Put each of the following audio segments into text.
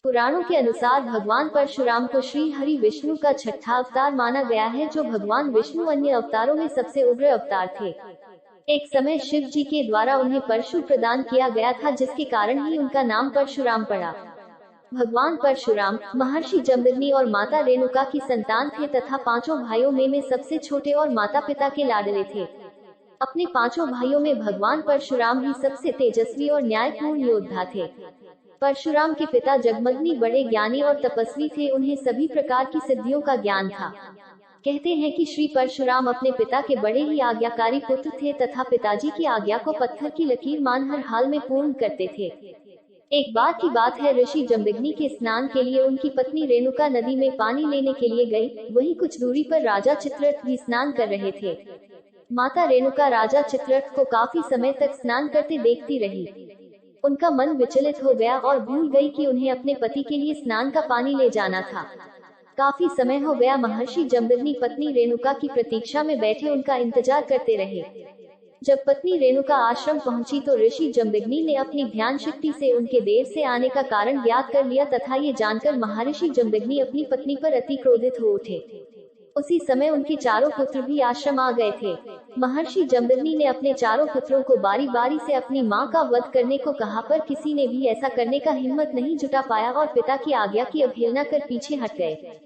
पुराणों के अनुसार भगवान परशुराम को श्री हरि विष्णु का छठा अवतार माना गया है, जो भगवान विष्णु अन्य अवतारों में सबसे उग्र अवतार थे। एक समय शिव जी के द्वारा उन्हें परशु प्रदान किया गया था, जिसके कारण ही उनका नाम परशुराम पड़ा। भगवान परशुराम महर्षि जमदग्नि और माता रेणुका की संतान थे तथा पांचों भाइयों में सबसे छोटे और माता पिता के लाडले थे। अपने पांचों भाइयों में भगवान परशुराम ही सबसे तेजस्वी और न्यायपूर्ण योद्धा थे। परशुराम के पिता जगमग्नि बड़े ज्ञानी और तपस्वी थे, उन्हें सभी प्रकार की सिद्धियों का ज्ञान था। कहते हैं कि श्री परशुराम अपने पिता के बड़े ही आज्ञाकारी पुत्र थे तथा पिताजी की आज्ञा को पत्थर की लकीर मान हर हाल में पूर्ण करते थे। एक बार की बात है, ऋषि जमदग्नि के स्नान के लिए उनकी पत्नी रेणुका नदी में पानी लेने के लिए गई। वहीं कुछ दूरी पर राजा चित्ररथ भी स्नान कर रहे थे। माता रेणुका राजा चित्ररथ को काफी समय तक स्नान करते देखती रही। उनका मन विचलित हो गया और भूल गई कि उन्हें अपने पति के लिए स्नान का पानी ले जाना था। काफी समय हो गया, महर्षि जमदग्नि पत्नी रेणुका की प्रतीक्षा में बैठे उनका इंतजार करते रहे। जब पत्नी रेणुका आश्रम पहुंची तो ऋषि जमदग्नि ने अपनी ध्यान शक्ति से उनके देर से आने का कारण ज्ञात कर लिया तथा ये जानकर महर्षि जमदग्नि अपनी पत्नी पर अति क्रोधित हो उठे। उसी समय उनके चारों पुत्र भी आश्रम आ गए थे। महर्षि जमदग्नि ने अपने चारों पुत्रों को बारी बारी से अपनी मां का वध करने को कहा, पर किसी ने भी ऐसा करने का हिम्मत नहीं जुटा पाया और पिता की आज्ञा की अवहेलना कर पीछे हट गए।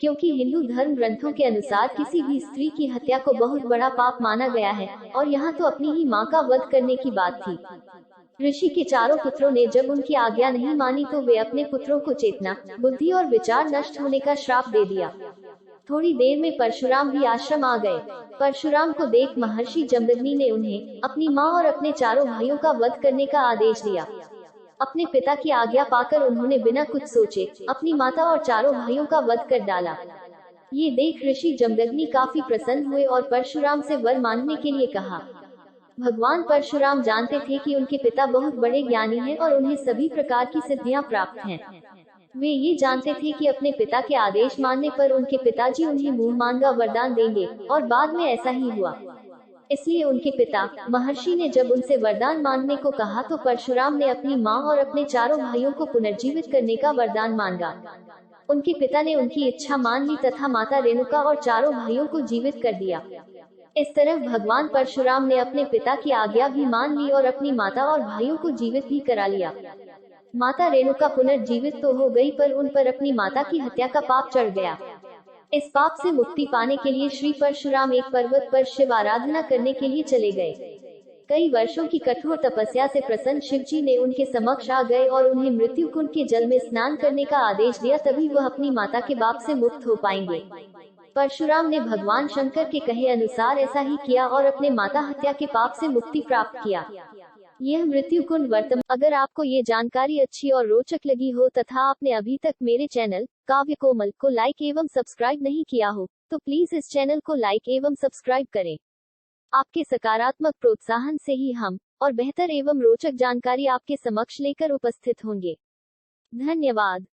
क्योंकि हिंदू धर्म ग्रंथों के अनुसार किसी भी स्त्री की हत्या को बहुत बड़ा पाप माना गया है, और यहाँ तो अपनी ही मां का वध करने की बात थी। ऋषि के चारों पुत्रों ने जब उनकी आज्ञा नहीं मानी तो वे अपने पुत्रों को चेतना, बुद्धि और विचार नष्ट होने का श्राप दे दिया। थोड़ी देर में परशुराम भी आश्रम आ गए। परशुराम को देख महर्षि जमदग्नि ने उन्हें, अपनी मां और अपने चारों भाइयों का वध करने का आदेश दिया। अपने पिता की आज्ञा पाकर उन्होंने बिना कुछ सोचे अपनी माता और चारों भाइयों का वध कर डाला। ये देख ऋषि जमदग्नि काफी प्रसन्न हुए और परशुराम से वर मांगने के लिए कहा। भगवान परशुराम जानते थे कि उनके पिता बहुत बड़े ज्ञानी हैं और उन्हें सभी प्रकार की सिद्धियां प्राप्त हैं। वे ये जानते थे कि अपने पिता के आदेश मानने पर उनके पिताजी उन्हें मुंह मांगा वरदान देंगे, और बाद में ऐसा ही हुआ। इसलिए उनके पिता महर्षि ने जब उनसे वरदान मांगने को कहा तो परशुराम ने अपनी मां और अपने चारों भाइयों को पुनर्जीवित करने का वरदान मांगा। उनके पिता ने उनकी इच्छा मान ली तथा माता रेणुका और चारों भाइयों को जीवित कर दिया। इस तरह भगवान परशुराम ने अपने पिता की आज्ञा भी मान ली और अपनी माता और भाइयों को जीवित भी करा लिया। माता रेणुका पुनर्जीवित तो हो गई, पर उन पर अपनी माता की हत्या का पाप चढ़ गया। इस पाप से मुक्ति पाने के लिए श्री परशुराम एक पर्वत पर शिव आराधना करने के लिए चले गए। कई वर्षों की कठोर तपस्या से प्रसन्न शिव जी ने उनके समक्ष आ गए और उन्हें मृत्यु कुंड के जल में स्नान करने का आदेश दिया, तभी वह अपनी माता के पाप से मुक्त हो पाएंगे। परशुराम ने भगवान शंकर के कहे अनुसार ऐसा ही किया और अपने माता हत्या के पाप से मुक्ति प्राप्त किया। यह मृत्यु कुंड वर्तमान। अगर आपको ये जानकारी अच्छी और रोचक लगी हो तथा आपने अभी तक मेरे चैनल काव्य कोमल को लाइक एवं सब्सक्राइब नहीं किया हो, तो प्लीज इस चैनल को लाइक एवं सब्सक्राइब करें। आपके सकारात्मक प्रोत्साहन से ही हम और बेहतर एवं रोचक जानकारी आपके समक्ष लेकर उपस्थित होंगे। धन्यवाद।